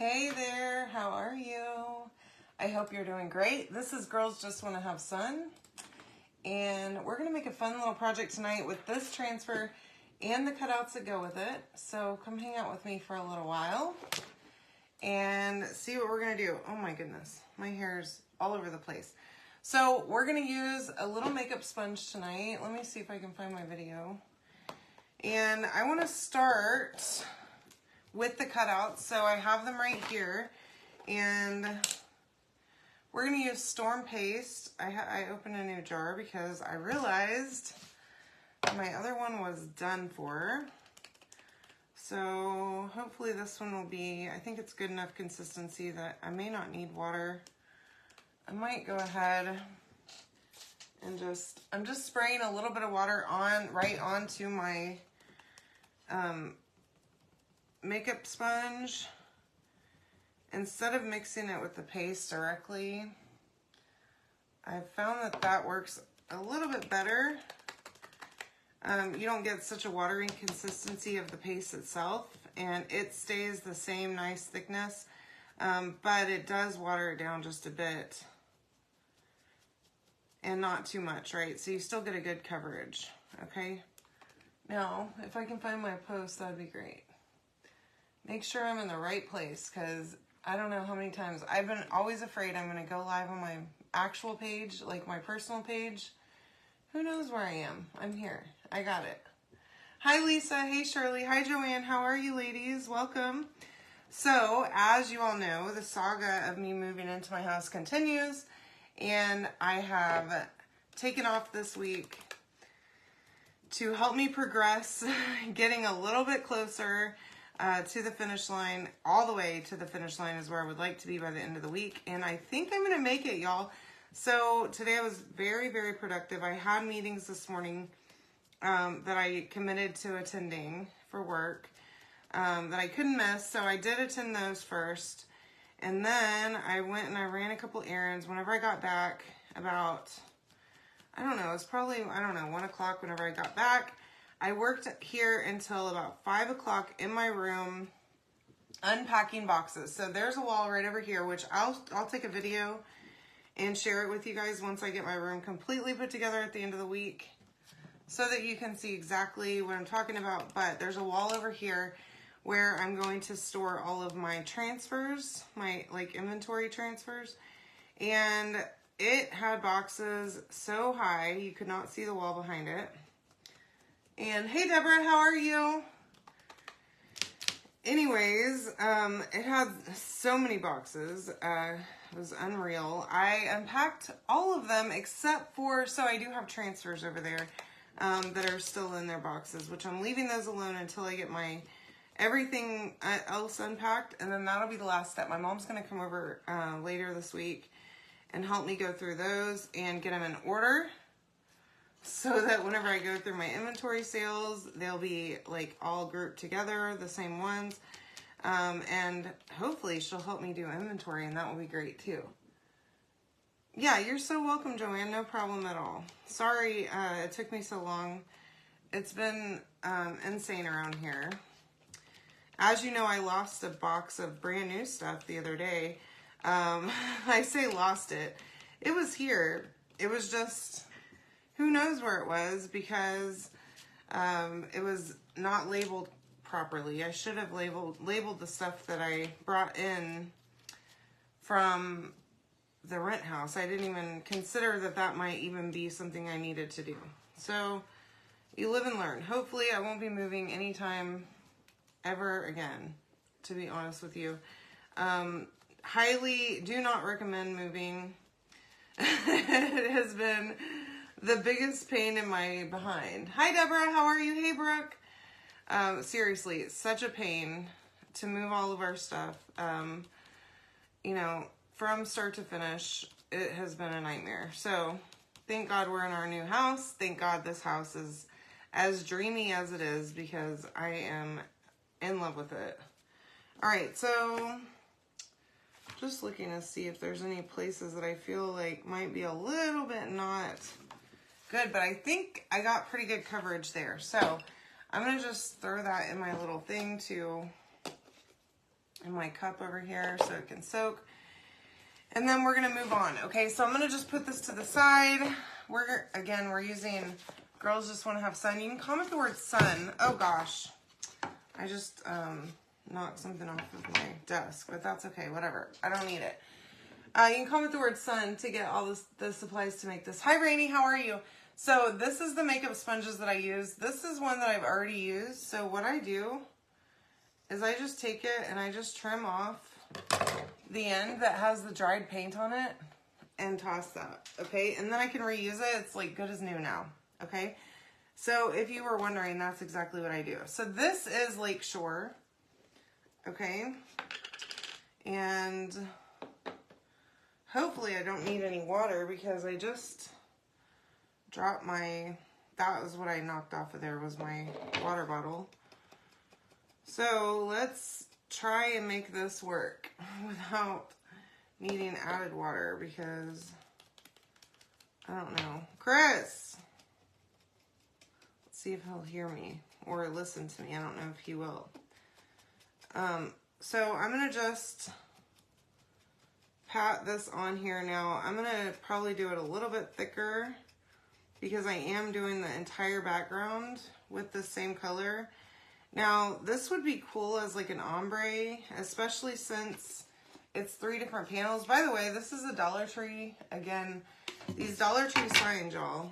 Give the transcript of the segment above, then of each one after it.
Hey there, how are you? I hope you're doing great. This is Girls Just Want to Have Sun, and we're going to make a fun little project tonight with this transfer and the cutouts that go with it. So come hang out with me for a little while and see what we're going to do. Oh my goodness, my hair's all over the place. So we're going to use a little makeup sponge tonight. Let me see if I can find my video. And I want to start with the cutouts. So I have them right here, and we're going to use Storm Paste. I opened a new jar because I realized my other one was done for. So hopefully this one will be, I think it's good enough consistency that I may not need water. I might go ahead and I'm just spraying a little bit of water right onto my makeup sponge instead of mixing it with the paste directly. I've found that works a little bit better. You don't get such a watery consistency of the paste itself, and it stays the same nice thickness, but it does water it down just a bit and not too much, right? So you still get a good coverage, okay? Now, if I can find my post, that'd be great. Make sure I'm in the right place, because I don't know how many times I've been always afraid I'm going to go live on my actual page, like my personal page. Who knows where I am? I'm here. I got it. Hi, Lisa. Hey, Shirley. Hi, Joanne. How are you, ladies? Welcome. So, as you all know, the saga of me moving into my house continues, and I have taken off this week to help me progress, getting a little bit closer to the finish line. All the way to the finish line is where I would like to be by the end of the week, and I think I'm going to make it, y'all. So today I was very, very productive. I had meetings this morning that I committed to attending for work that I couldn't miss, so I did attend those first, and then I went and I ran a couple errands. Whenever I got back, about, I don't know, it was probably, 1 o'clock whenever I got back. I worked here until about 5 o'clock in my room unpacking boxes. So there's a wall right over here, which I'll take a video and share it with you guys once I get my room completely put together at the end of the week so that you can see exactly what I'm talking about. But there's a wall over here where I'm going to store all of my transfers, my inventory transfers. And it had boxes so high you could not see the wall behind it. And hey, Deborah, how are you? Anyways, it had so many boxes. It was unreal. I unpacked all of them except for, so I do have transfers over there that are still in their boxes, which I'm leaving those alone until I get my everything else unpacked, and then that'll be the last step. My mom's going to come over later this week and help me go through those and get them in order so that whenever I go through my inventory sales, they'll be like all grouped together, the same ones. And hopefully she'll help me do inventory, and that will be great too. Yeah, you're so welcome, Joanne. No problem at all. Sorry it took me so long. It's been insane around here. As you know, I lost a box of brand new stuff the other day. I say lost it. It was here. It was just, who knows where it was, because it was not labeled properly. I should have labeled the stuff that I brought in from the rent house. I didn't even consider that might even be something I needed to do. So you live and learn. Hopefully I won't be moving anytime ever again, to be honest with you. Highly do not recommend moving. It has been the biggest pain in my behind. Hi, Deborah. How are you? Hey, Brooke. Seriously, it's such a pain to move all of our stuff. You know, from start to finish, it has been a nightmare. So thank God we're in our new house. Thank God this house is as dreamy as it is, because I am in love with it. All right, so just looking to see if there's any places that I feel like might be a little bit not good, but I think I got pretty good coverage there. So I'm gonna just throw that in my little thing in my cup over here so it can soak. And then we're gonna move on. Okay, so I'm gonna just put this to the side. We're using Girls Just Want to Have Sun. You can comment the word sun. Oh gosh, I just knocked something off of my desk, but that's okay, whatever. I don't need it. You can comment the word sun to get all the supplies to make this. Hi Rainy, how are you? So this is the makeup sponges that I use. This is one that I've already used. So what I do is I just take it and I just trim off the end that has the dried paint on it and toss that, okay? And then I can reuse it. It's like good as new now, okay? So if you were wondering, that's exactly what I do. So this is Lakeshore, okay? And hopefully I don't need any water because I just dropped that was what I knocked off of there, was my water bottle. So let's try and make this work without needing added water because I don't know. Chris! Let's see if he'll hear me or listen to me. I don't know if he will. So I'm going to just pat this on here now. I'm going to probably do it a little bit thicker because I am doing the entire background with the same color. Now, this would be cool as like an ombre, especially since it's 3 different panels. By the way, this is a Dollar Tree. Again, these Dollar Tree signs, y'all.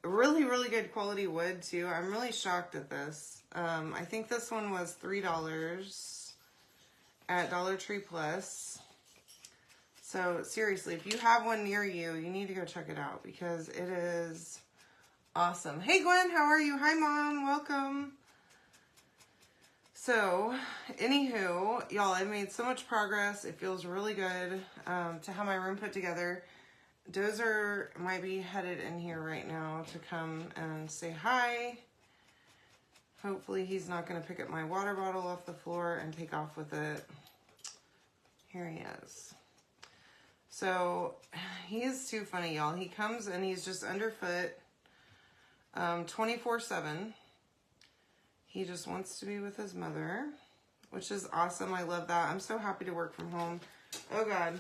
Really, really good quality wood, too. I'm really shocked at this. I think this one was $3 at Dollar Tree Plus. So, seriously, if you have one near you, you need to go check it out because it is awesome. Hey Gwen, how are you? Hi Mom, welcome. So, anywho, y'all, I made so much progress. It feels really good to have my room put together. Dozer might be headed in here right now to come and say hi. Hopefully he's not going to pick up my water bottle off the floor and take off with it. Here he is. So, he is too funny, y'all. He comes and he's just underfoot. 24/7. He just wants to be with his mother, which is awesome. I love that. I'm so happy to work from home. Oh God.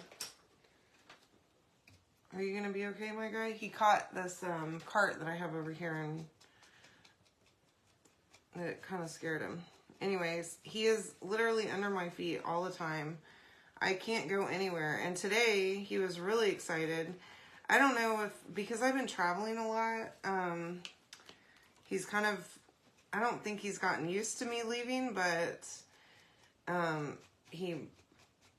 Are you going to be okay, my guy? He caught this cart that I have over here and it kind of scared him. Anyways, he is literally under my feet all the time. I can't go anywhere. And today he was really excited. I don't know if, because I've been traveling a lot, he's kind of, I don't think he's gotten used to me leaving, but he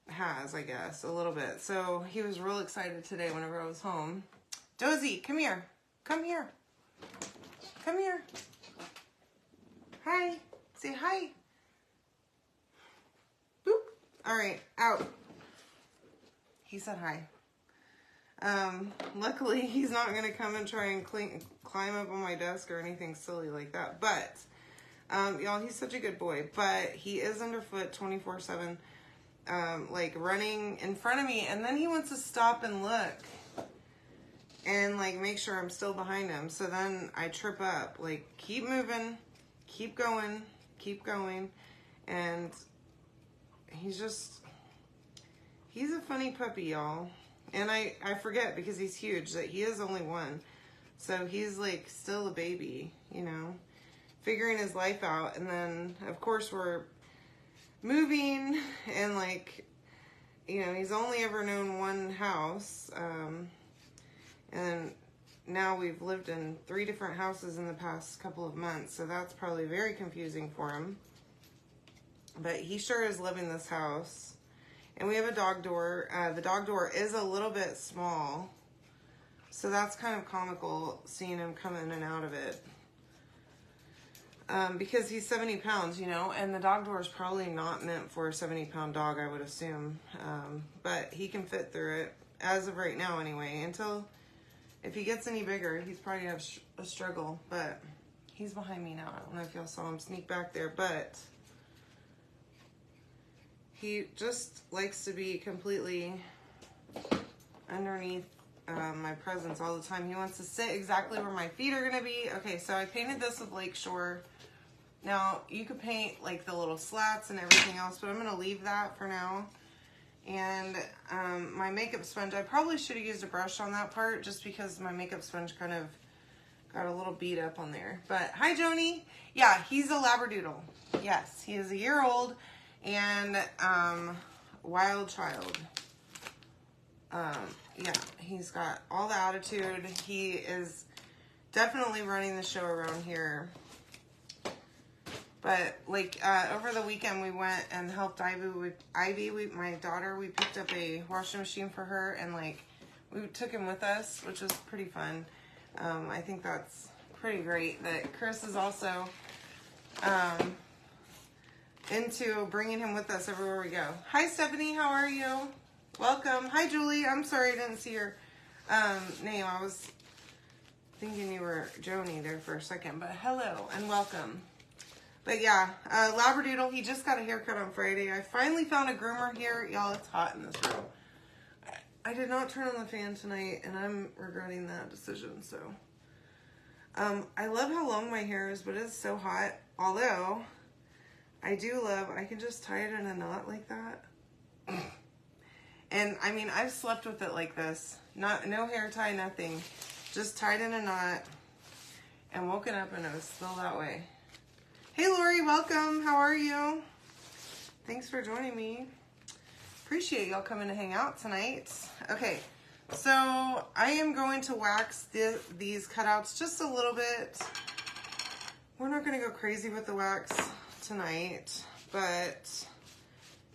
has, I guess, a little bit. So he was real excited today whenever I was home. Dozy, come here. Come here. Come here. Hi. Say hi. Boop. All right, out. He said hi. Luckily, he's not going to come and try and climb up on my desk or anything silly like that. But, y'all, he's such a good boy. But he is underfoot 24/7, like running in front of me. And then he wants to stop and look and, like, make sure I'm still behind him. So then I trip up. Like, keep moving, keep going, keep going. And he's a funny puppy, y'all. And I forget because he's huge that he is only 1. So he's like still a baby, you know, figuring his life out. And then of course we're moving and like, you know, he's only ever known one house. And now we've lived in 3 different houses in the past couple of months. So that's probably very confusing for him. But he sure is loving this house. And we have a dog door. The dog door is a little bit small. So that's kind of comical seeing him come in and out of it. Because he's 70 pounds, you know. And the dog door is probably not meant for a 70-pound dog, I would assume. But he can fit through it. As of right now, anyway. Until, if he gets any bigger, he's probably going to have a struggle. But he's behind me now. I don't know if y'all saw him sneak back there. But he just likes to be completely underneath my presence all the time. He wants to sit exactly where my feet are going to be. Okay, so I painted this with Lakeshore. Now, you could paint like the little slats and everything else, but I'm going to leave that for now. And my makeup sponge, I probably should have used a brush on that part just because my makeup sponge kind of got a little beat up on there. But hi, Joni. Yeah, he's a Labradoodle. Yes, he is a year old and wild child. Yeah, he's got all the attitude. He is definitely running the show around here. But like over the weekend, we went and helped Ivy. My daughter, we picked up a washing machine for her, and like we took him with us, which was pretty fun. I think that's pretty great that Chris is also into bringing him with us everywhere we go. Hi, Stephanie. How are you? Welcome. Hi, Julie. I'm sorry I didn't see your name. I was thinking you were Joni there for a second, but hello and welcome. But yeah, Labradoodle, he just got a haircut on Friday. I finally found a groomer here. Y'all, it's hot in this room. I did not turn on the fan tonight, and I'm regretting that decision, so. I love how long my hair is, but it's so hot. Although, I do love, I can just tie it in a knot like that. And, I mean, I've slept with it like this. No hair tie, nothing. Just tied in a knot and woken up and it was still that way. Hey, Lori, welcome. How are you? Thanks for joining me. Appreciate y'all coming to hang out tonight. Okay, so I am going to wax these cutouts just a little bit. We're not going to go crazy with the wax tonight, but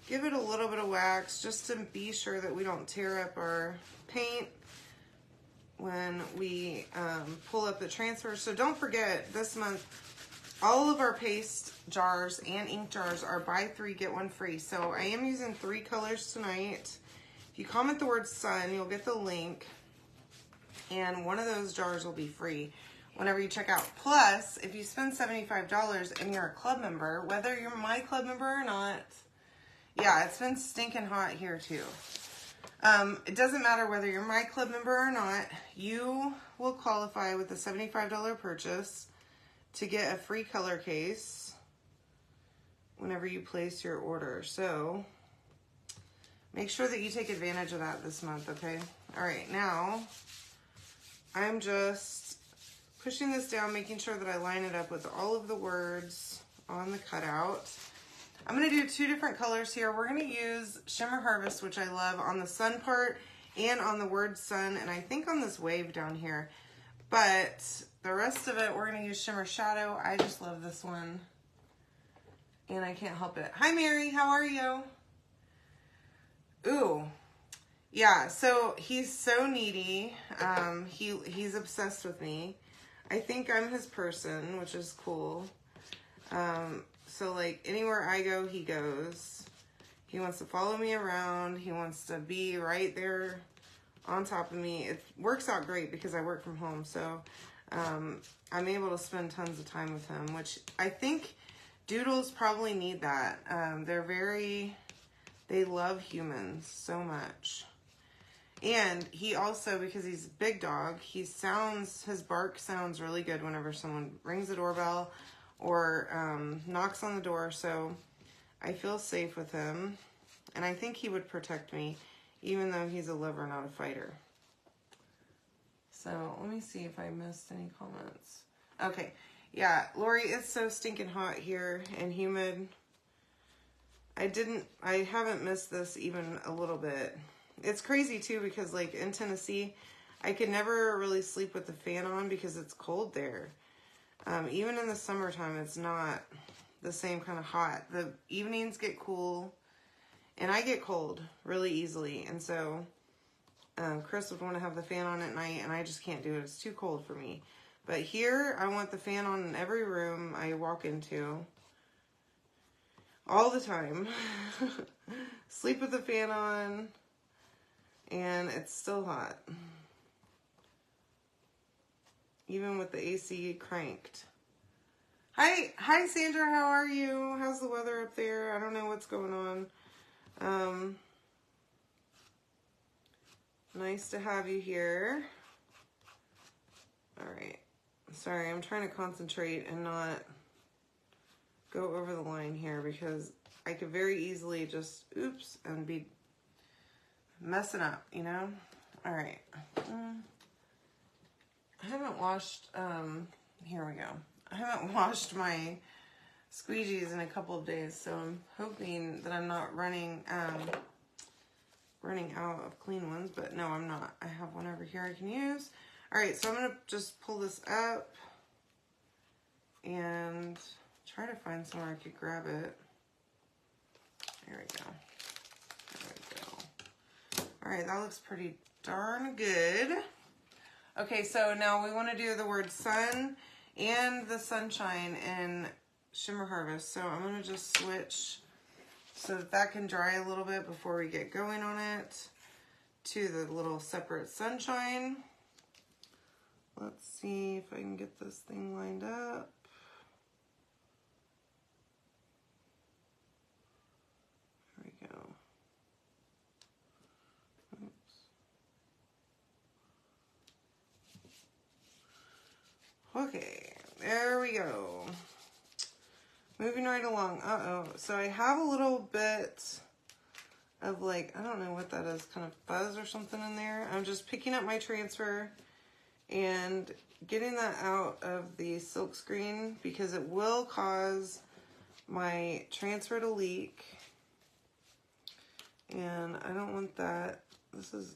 give it a little bit of wax just to be sure that we don't tear up our paint when we pull up the transfer. So don't forget, this month, all of our paste jars and ink jars are buy 3, get 1 free. So I am using 3 colors tonight. If you comment the word sun, you'll get the link. And one of those jars will be free whenever you check out. Plus, if you spend $75 and you're a club member, whether you're my club member or not, yeah, it's been stinking hot here too. It doesn't matter whether you're my club member or not, you will qualify with a $75 purchase to get a free color case whenever you place your order. So make sure that you take advantage of that this month, okay? All right, now I'm just pushing this down, making sure that I line it up with all of the words on the cutout. I'm gonna do 2 different colors here. We're gonna use Shimmer Harvest, which I love, on the sun part and on the word sun, and I think on this wave down here. But the rest of it, we're going to use Shimmer Shadow. I just love this one. And I can't help it. Hi, Mary. How are you? Ooh. Yeah, so he's so needy. He's obsessed with me. I think I'm his person, which is cool. So, like, anywhere I go, he goes. He wants to follow me around. He wants to be right there on top of me. It works out great because I work from home, so I'm able to spend tons of time with him, which I think doodles probably need that. They love humans so much. And he also, because he's a big dog, his bark sounds really good whenever someone rings the doorbell or knocks on the door, so I feel safe with him. And I think he would protect me, even though he's a lover, not a fighter. So let me see if I missed any comments. Okay, yeah, Lori, it's so stinking hot here and humid. I haven't missed this even a little bit. It's crazy too because like in Tennessee, I could never really sleep with the fan on because it's cold there. Even in the summertime, it's not the same kind of hot. The evenings get cool. And I get cold really easily, and so Chris would want to have the fan on at night, and I just can't do it. It's too cold for me. But here, I want the fan on in every room I walk into. All the time. Sleep with the fan on, and it's still hot. Even with the AC cranked. Hi Sandra, how are you? How's the weather up there? I don't know what's going on. Nice to have you here. All right. Sorry, I'm trying to concentrate and not go over the line here because I could very easily just, oops, and be messing up, you know? All right. I haven't washed, here we go. I haven't washed my squeegees in a couple of days, so I'm hoping that I'm not running out of clean ones, but no, I'm not. I have one over here I can use. All right, so I'm gonna just pull this up and try to find somewhere I could grab it. There we go. There we go. All right, that looks pretty darn good. Okay, so now we want to do the word sun and the sunshine in Shimmer Harvest. So I'm going to just switch so that that can dry a little bit before we get going on it to the little separate sunshine. Let's see if I can get this thing lined up. There we go. Oops. Okay, there we go. Moving right along. Uh-oh. So I have a little bit of like, I don't know what that is, kind of fuzz or something in there. I'm just picking up my transfer and getting that out of the silk screen because it will cause my transfer to leak. And I don't want that. This is,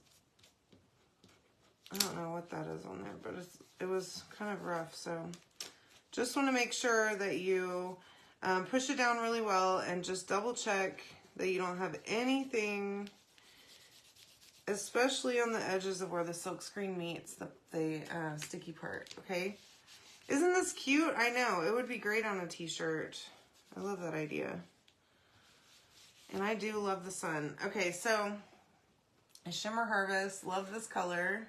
I don't know what that is on there, but it was kind of rough. So just want to make sure that you push it down really well and just double check that you don't have anything, especially on the edges of where the silk screen meets the sticky part, okay? Isn't this cute? I know, it would be great on a t-shirt. I love that idea. And I do love the sun. Okay, so Shimmer Harvest, love this color.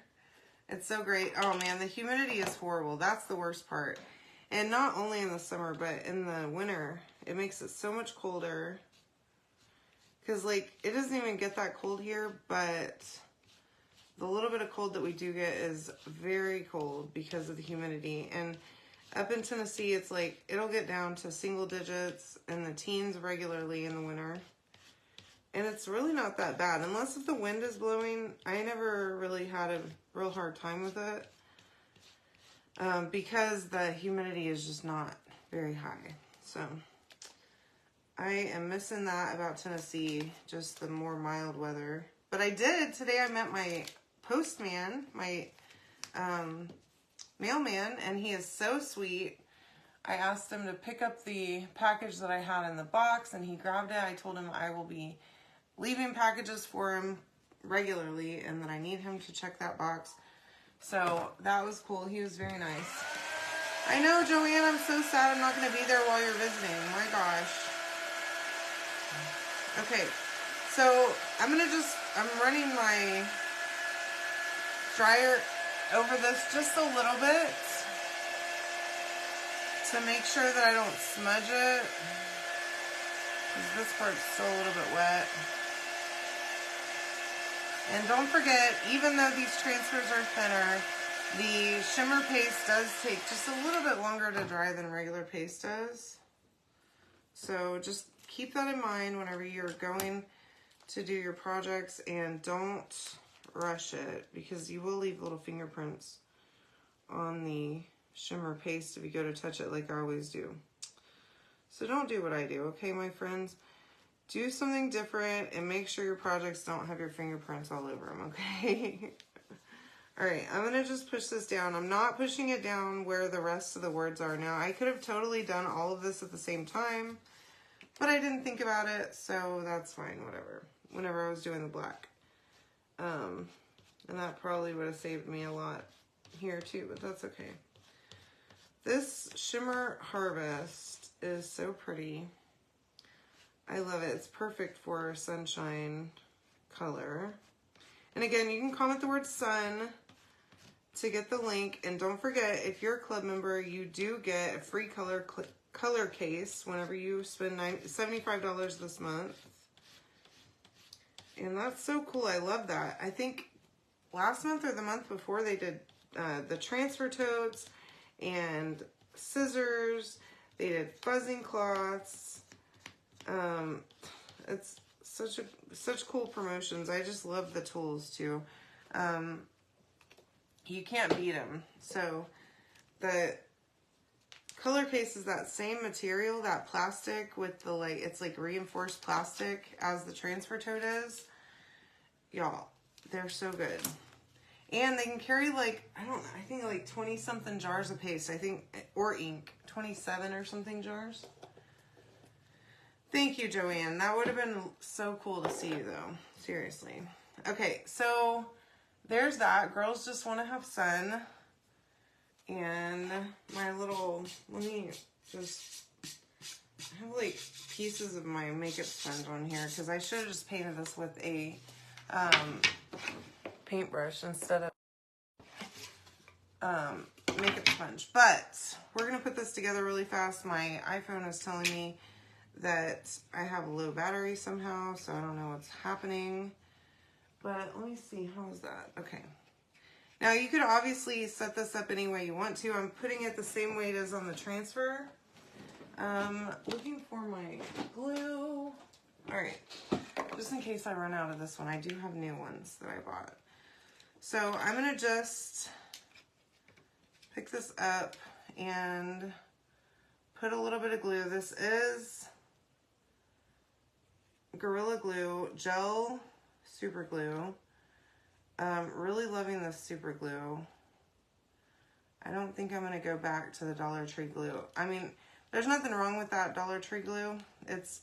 It's so great. Oh man, the humidity is horrible. That's the worst part. And not only in the summer, but in the winter, it makes it so much colder. Because, like, it doesn't even get that cold here, but the little bit of cold that we do get is very cold because of the humidity. And up in Tennessee, it's like, it'll get down to single digits in the teens regularly in the winter. And it's really not that bad. Unless if the wind is blowing, I never really had a real hard time with it. Because the humidity is just not very high. So I am missing that about Tennessee, just the more mild weather. But I did, today I met my postman, my mailman, and he is so sweet. I asked him to pick up the package that I had in the box, and he grabbed it. I told him I will be leaving packages for him regularly, and that I need him to check that box. So that was cool. He was very nice. I know, Joanne, I'm so sad I'm not going to be there while you're visiting. My gosh. Okay, so I'm running my dryer over this just a little bit to make sure that I don't smudge it, because this part's still a little bit wet. And don't forget, even though these transfers are thinner, the shimmer paste does take just a little bit longer to dry than regular paste does. So just keep that in mind whenever you're going to do your projects, and don't rush it because you will leave little fingerprints on the shimmer paste if you go to touch it like I always do. So don't do what I do, okay, my friends? Do something different and make sure your projects don't have your fingerprints all over them, okay? All right, I'm gonna just push this down. I'm not pushing it down where the rest of the words are now. I could have totally done all of this at the same time, but I didn't think about it, so that's fine, whatever. Whenever I was doing the black. And that probably would have saved me a lot here too, but that's okay. This Shimmer Harvest is so pretty. I love it. It's perfect for sunshine color. And again, you can comment the word sun to get the link. And don't forget, if you're a club member, you do get a free color case whenever you spend $75 this month. And that's so cool. I love that. I think last month or the month before they did the transfer totes and scissors. They did fuzzing cloths. It's such cool promotions. I just love the tools too. You can't beat them. So the color case is that same material, that plastic with the like, it's like reinforced plastic as the transfer tote is. Y'all, they're so good. And they can carry like, I think like 20 something jars of paste, I think, or ink, 27 or something jars. Thank you, Joanne. That would have been so cool to see you though, seriously. Okay, so there's that. Girls Just Want to Have Sun. And my little, let me just, I have like pieces of my makeup sponge on here because I should have just painted this with a paintbrush instead of makeup sponge. But we're going to put this together really fast. My iPhone is telling me that I have a low battery somehow, so I don't know what's happening. But let me see, how is that? Okay. Now you could obviously set this up any way you want to. I'm putting it the same way it is on the transfer. Looking for my glue. All right, just in case I run out of this one, I do have new ones that I bought. So I'm gonna just pick this up and put a little bit of glue. This is Gorilla Glue Gel Super Glue. Really loving this super glue. I don't think I'm going to go back to the Dollar Tree glue. I mean, there's nothing wrong with that Dollar Tree glue. It's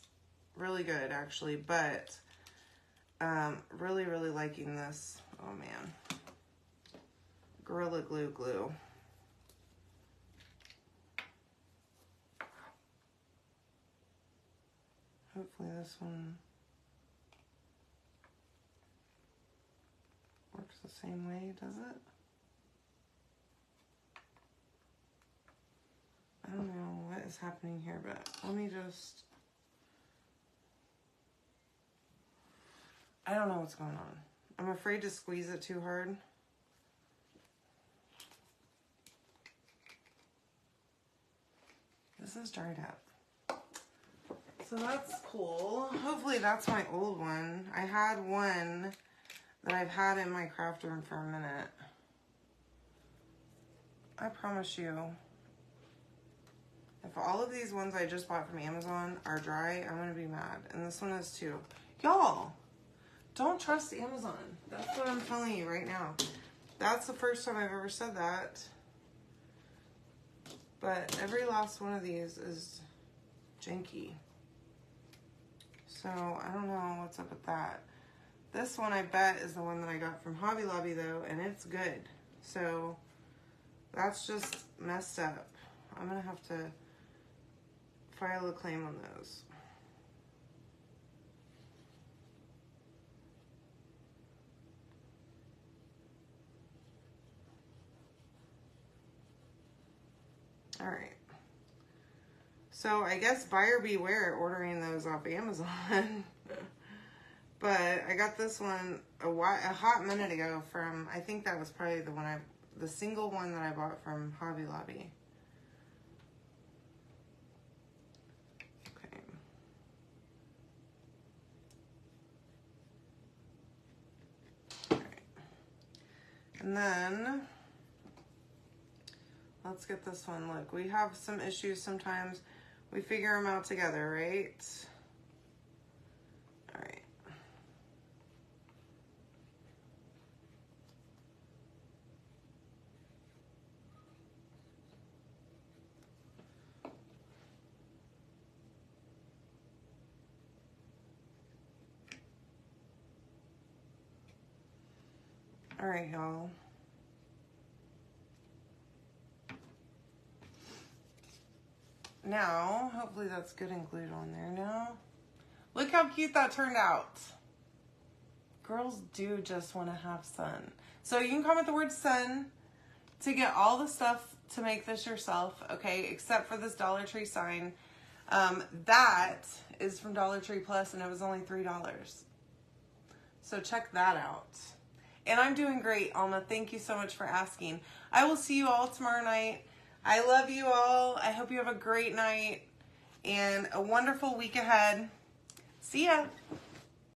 really good, actually, but really, really liking this. Oh, man. Gorilla Glue glue. Hopefully this one works the same way, does it? I don't know what is happening here, but let me just... I don't know what's going on. I'm afraid to squeeze it too hard. This is dried up. So that's cool. Hopefully that's my old one. I had one that I've had in my craft room for a minute. I promise you, if all of these ones I just bought from Amazon are dry, I'm gonna be mad. And this one is too. Y'all, don't trust Amazon. That's what I'm telling you right now. That's the first time I've ever said that. But every last one of these is janky. So I don't know what's up with that. This one, I bet, is the one that I got from Hobby Lobby, though, and it's good. So that's just messed up. I'm going to have to file a claim on those. All right. So I guess buyer beware ordering those off Amazon. But I got this one a hot minute ago from, I think that was probably the single one that I bought from Hobby Lobby. Okay. All right. And then, let's get this one. Look, we have some issues sometimes. We figure them out together, right? All right. All right, y'all. Now, hopefully that's good and glued on there now. Look how cute that turned out. Girls do just want to have sun. So you can comment the word sun to get all the stuff to make this yourself, okay, except for this Dollar Tree sign. That is from Dollar Tree Plus, and it was only $3. So check that out. And I'm doing great, Alma. Thank you so much for asking. I will see you all tomorrow night. I love you all. I hope you have a great night and a wonderful week ahead. See ya.